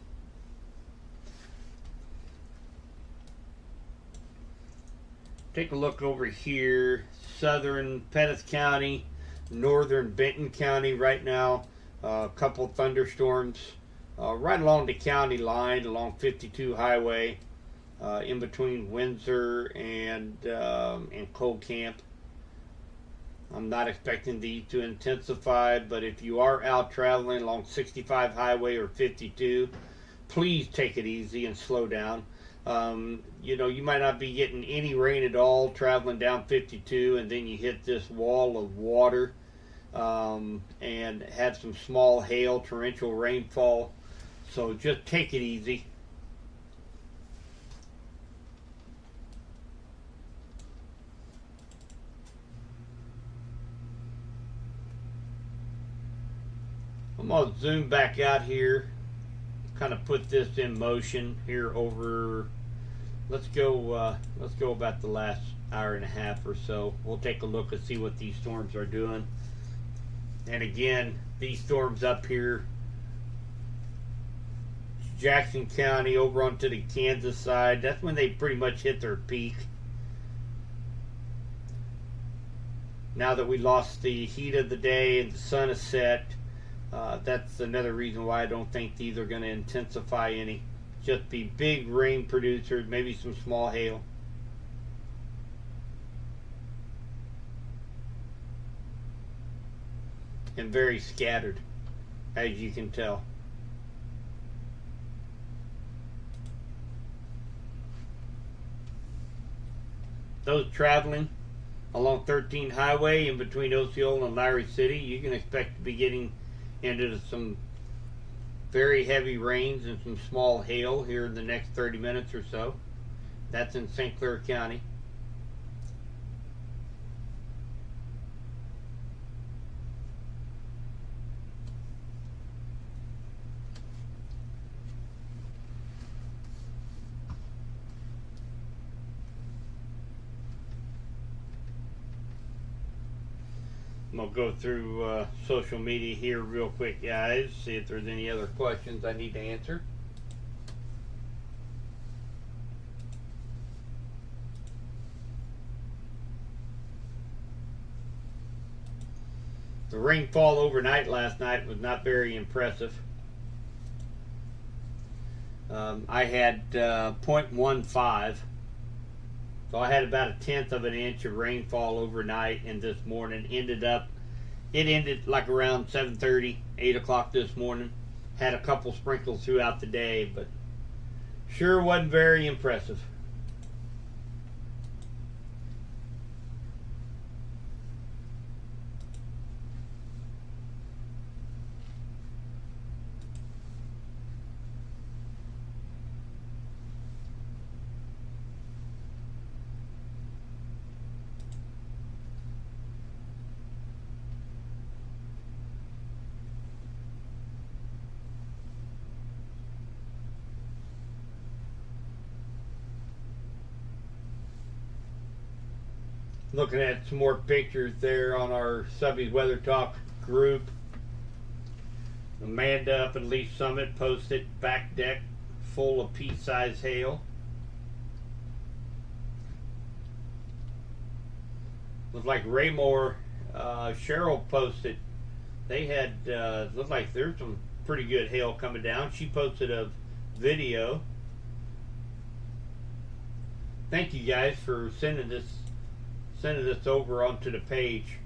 take a look over here, southern Pettis County, northern Benton County right now. A couple thunderstorms right along the county line, along 52 highway, in between Windsor and Cold Camp. I'm not expecting these to intensify, but if you are out traveling along 65 highway or 52, please take it easy and slow down. You might not be getting any rain at all traveling down 52, and then you hit this wall of water and have some small hail, torrential rainfall. So just take it easy. I'm going to zoom back out here, kind of put this in motion here over, let's go about the last hour and a half or so. We'll take a look and see what these storms are doing. And again, these storms up here, Jackson County over onto the Kansas side, that's when they pretty much hit their peak. Now that we lost the heat of the day and the sun is set, that's another reason why I don't think these are going to intensify any. Just be big rain producers, maybe some small hail. And very scattered, as you can tell. Those traveling along 13 Highway in between Osceola and Lowry City, you can expect to be getting into some very heavy rains and some small hail here in the next 30 minutes or so. That's in St. Clair County. I'm going to go through social media here real quick, guys, see if there's any other questions I need to answer. The rainfall overnight last night was not very impressive. I had 0.15. So I had about 1/10 of an inch of rainfall overnight, and this morning it ended like around 7:30, 8 o'clock this morning. Had a couple sprinkles throughout the day, but sure wasn't very impressive. Looking at some more pictures there on our Subby's Weather Talk group. Amanda up at Leaf Summit posted back deck full of pea-sized hail. Looks like Raymore, Cheryl posted. They had looked like there's some pretty good hail coming down. She posted a video. Thank you guys for sending this over onto the page.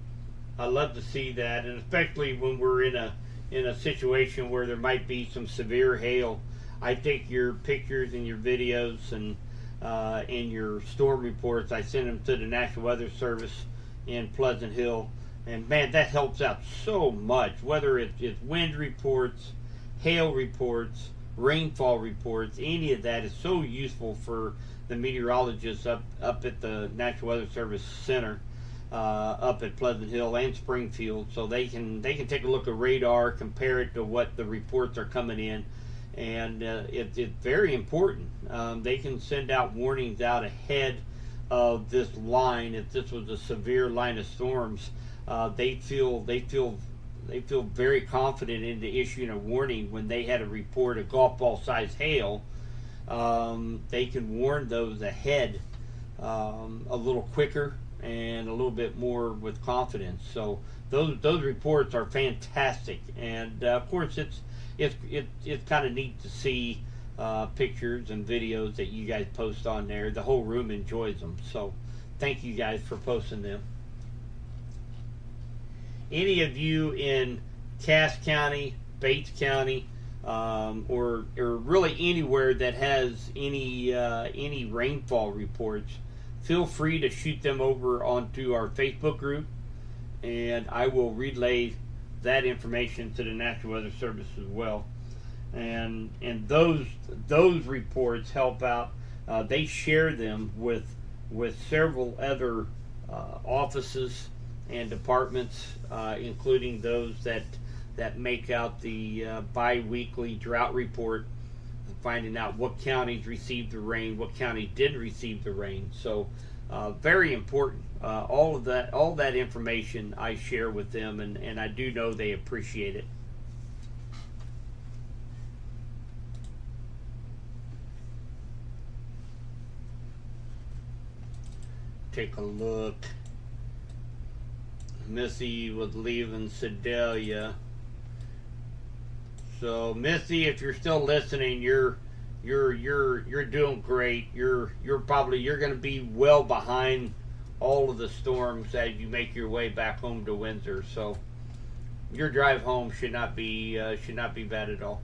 I love to see that, and especially when we're in a situation where there might be some severe hail. I take your pictures and your videos and your storm reports. I send them to the National Weather Service in Pleasant Hill, and man, that helps out so much. Whether it's wind reports, hail reports, rainfall reports, any of that is so useful for the meteorologists up at the National Weather Service Center. up at Pleasant Hill and Springfield, so they can take a look at radar, compare it to what the reports are coming in, and it's very important. They can send out warnings out ahead of this line. If this was a severe line of storms, they feel very confident into issuing a warning when they had a report of golf ball size hail. They can warn those ahead a little quicker and a little bit more with confidence. So those reports are fantastic, and of course it's kind of neat to see pictures and videos that you guys post on there. The whole room enjoys them, so thank you guys for posting them. Any of you in Cass County, Bates County, or really anywhere that has any rainfall reports, feel free to shoot them over onto our Facebook group, and I will relay that information to the National Weather Service as well. And those reports help out. They share them with several other offices and departments, including those that make out the bi-weekly drought report, finding out what counties received the rain, what county didn't receive the rain. So very important. All that information I share with them, and I do know they appreciate it. Take a look. Missy was leaving Sedalia. So Missy, if you're still listening, you're doing great. You're going to be well behind all of the storms as you make your way back home to Windsor. So your drive home should not be bad at all.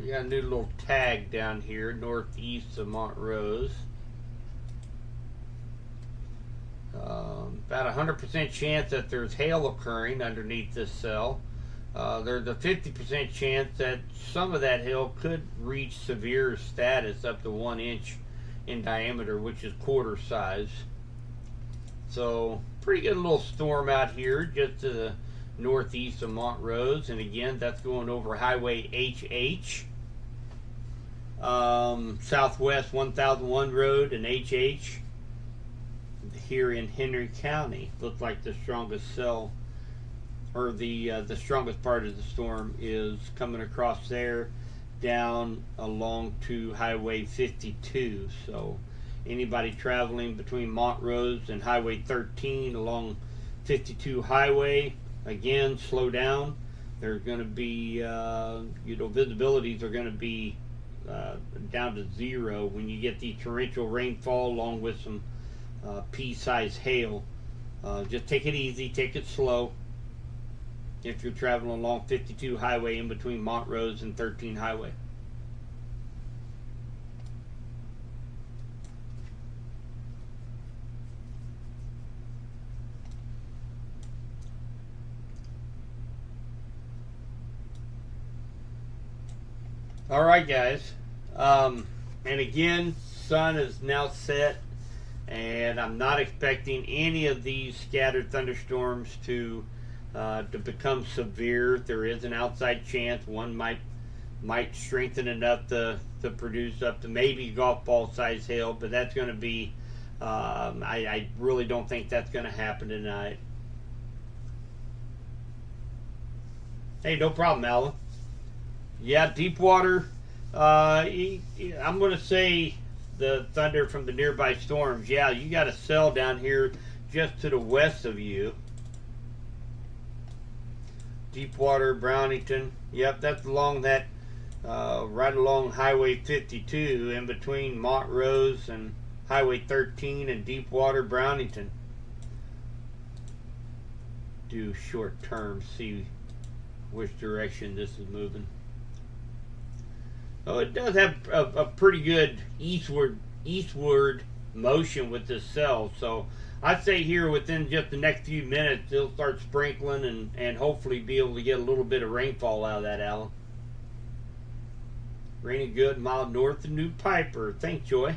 We got a new little tag down here, northeast of Montrose. About 100% chance that there's hail occurring underneath this cell. There's a 50% chance that some of that hail could reach severe status up to 1 inch in diameter, which is quarter size. So pretty good little storm out here just to the northeast of Montrose, and again that's going over Highway HH, Southwest 1001 Road and HH here in Henry County. Looks like the strongest cell, or the strongest part of the storm is coming across there down along to Highway 52. So anybody traveling between Montrose and Highway 13 along 52 Highway, again, slow down. There's going to be, visibilities are going to be down to 0 when you get the torrential rainfall along with some pea-sized hail. Just take it easy, take it slow. If you're traveling along 52 Highway in between Montrose and 13 Highway. All right, guys. And again, sun is now set, and I'm not expecting any of these scattered thunderstorms to become severe. There is an outside chance one might strengthen enough to produce up to maybe golf ball size hail, but that's going to be I really don't think that's going to happen tonight. Hey, no problem, Alan. Yeah, Deepwater. I'm going to say the thunder from the nearby storms. Yeah, you got a cell down here just to the west of you. Deepwater, Brownington. Yep, that's along that, right along Highway 52 in between Montrose and Highway 13 and Deepwater, Brownington. Do short term, see which direction this is moving. Oh, it does have a pretty good eastward motion with this cell, so I'd say here within just the next few minutes it'll start sprinkling and hopefully be able to get a little bit of rainfall out of that, Alan. Raining good, mild north of New Piper. Thanks, Joy.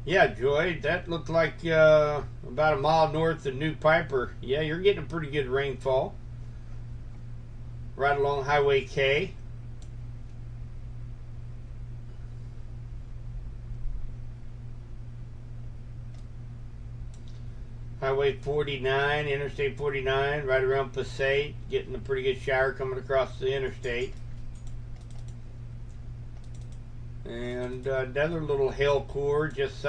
Yeah, Joy, that looked like about a mile north of New Piper. Yeah, you're getting a pretty good rainfall. Right along Highway K. Highway 49, Interstate 49, right around Passaic. Getting a pretty good shower coming across the interstate. And another little hail core just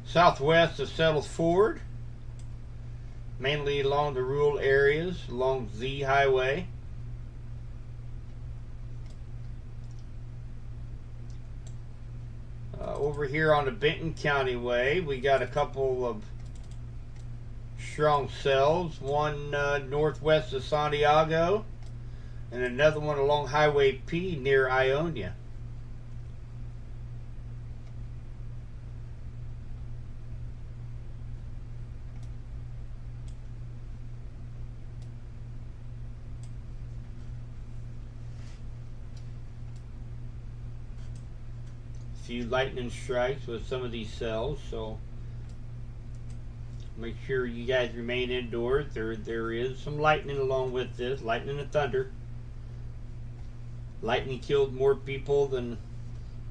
southwest of Settles Ford, mainly along the rural areas along Z Highway. Over here on the Benton County Way, we got a couple of strong cells, one northwest of Santiago and another one along Highway P near Ionia. Few lightning strikes with some of these cells, so make sure you guys remain indoors. There is some lightning along with this, lightning and thunder. Lightning killed more people than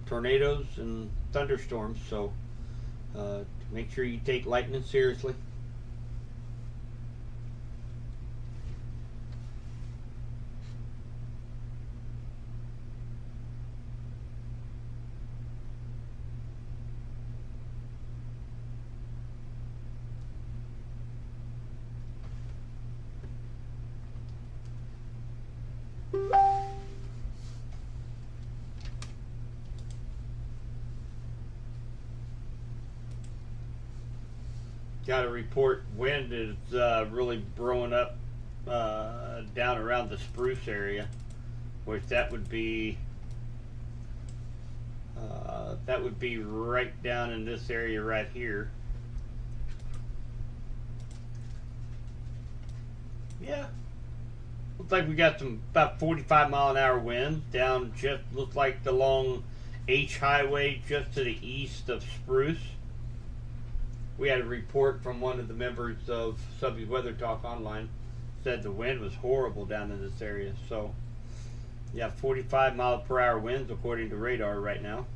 tornadoes and thunderstorms, so make sure you take lightning seriously. Got a report wind is really blowing up down around the Spruce area, which that would be right down in this area right here. Yeah, looks like we got some about 45-mile-an-hour winds down just looks like the long H Highway just to the east of Spruce. We had a report from one of the members of Subby Weather Talk Online, said the wind was horrible down in this area. So, yeah, 45-mile-per-hour winds according to radar right now.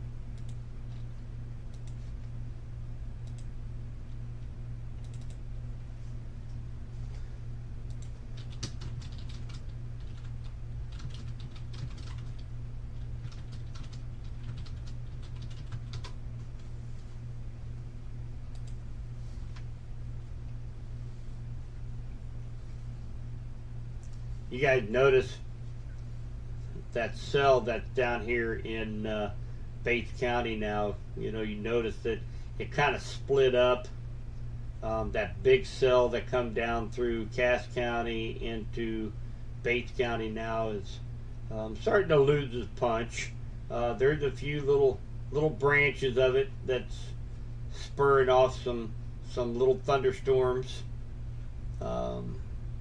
You guys notice that cell that's down here in Bates County now, you notice that it kind of split up. That big cell that come down through Cass County into Bates County now is starting to lose its punch. There's a few little branches of it that's spurring off some little thunderstorms.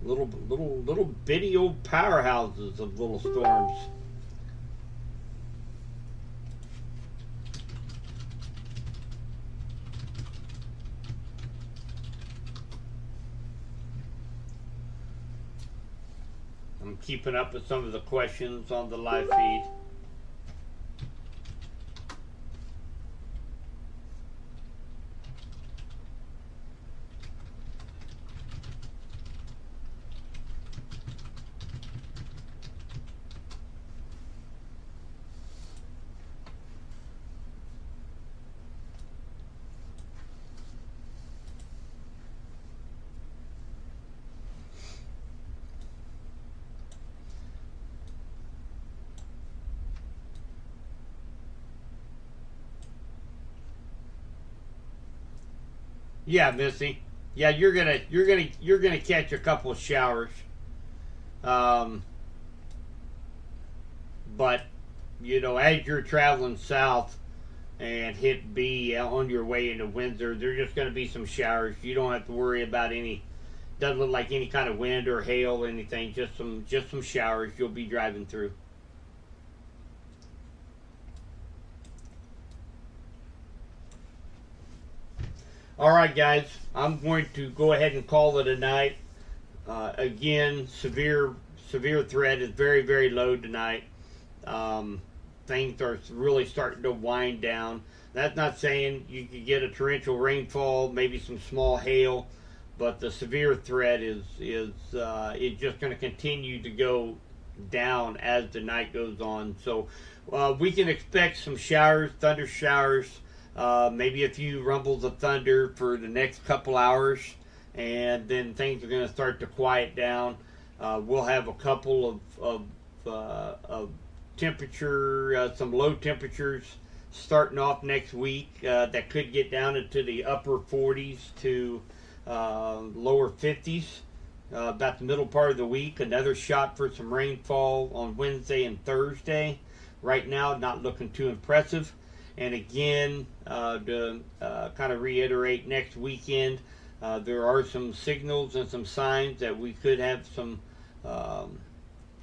Little bitty old powerhouses of little storms. I'm keeping up with some of the questions on the live feed. Yeah, Missy. Yeah, you're gonna catch a couple of showers. But you know, as you're traveling south and hit B on your way into Windsor, there's just going to be some showers. You don't have to worry about any. Doesn't look like any kind of wind or hail or anything. Just some showers you'll be driving through. All right, guys, I'm going to go ahead and call it a night. Again, severe threat is very, very low tonight. Things are really starting to wind down. That's not saying you could get a torrential rainfall, maybe some small hail, but the severe threat is just going to continue to go down as the night goes on. So we can expect some showers, thunder showers, maybe a few rumbles of thunder for the next couple hours, and then things are going to start to quiet down. We'll have a couple of temperature, some low temperatures starting off next week that could get down into the upper 40s to lower 50s about the middle part of the week. Another shot for some rainfall on Wednesday and Thursday. Right now, not looking too impressive. And again, to kind of reiterate, next weekend there are some signals and some signs that we could have some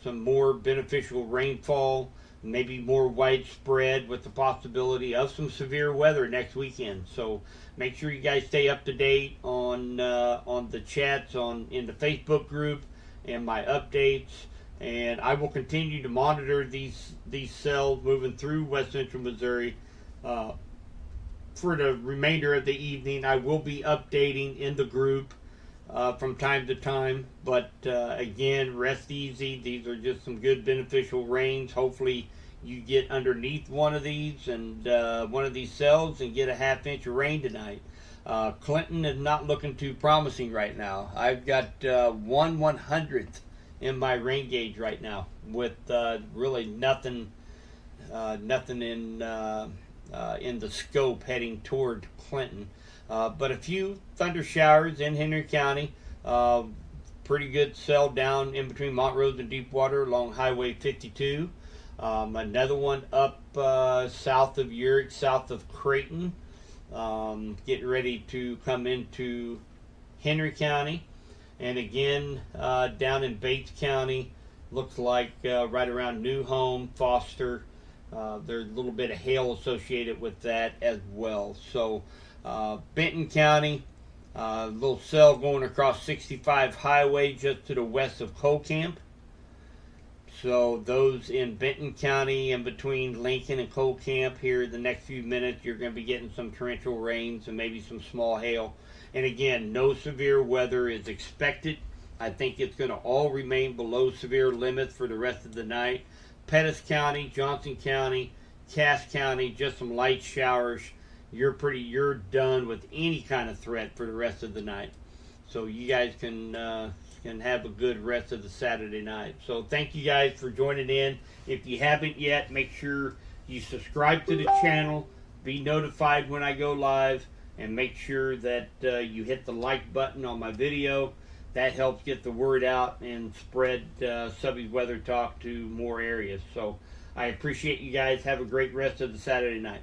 more beneficial rainfall, maybe more widespread, with the possibility of some severe weather next weekend. So make sure you guys stay up to date on the chats in the Facebook group and my updates. And I will continue to monitor these cells moving through West Central Missouri. For the remainder of the evening, I will be updating in the group from time to time. But again, rest easy. These are just some good beneficial rains. Hopefully you get underneath one of these and one of these cells and get a half inch of rain tonight. Clinton is not looking too promising right now. I've got 1/100th in my rain gauge right now, with really nothing in the scope heading toward Clinton. But a few thunder showers in Henry County. Pretty good cell down in between Montrose and Deepwater along Highway 52. Another one up south of Urick, south of Creighton. Getting ready to come into Henry County. And again, down in Bates County, looks like right around New Home, Foster. There's a little bit of hail associated with that as well. So Benton County, little cell going across 65 Highway just to the west of Colcamp. So those in Benton County, in between Lincoln and Colcamp, here the next few minutes, you're going to be getting some torrential rains and maybe some small hail. And again, no severe weather is expected. I think it's going to all remain below severe limits for the rest of the night. Pettis County, Johnson County, Cass County, just some light showers. You're done with any kind of threat for the rest of the night. So you guys can have a good rest of the Saturday night. So thank you guys for joining in. If you haven't yet, make sure you subscribe to the channel, be notified when I go live, and make sure that you hit the like button on my video. That helps get the word out and spread Subby's Weather Talk to more areas. So I appreciate you guys. Have a great rest of the Saturday night.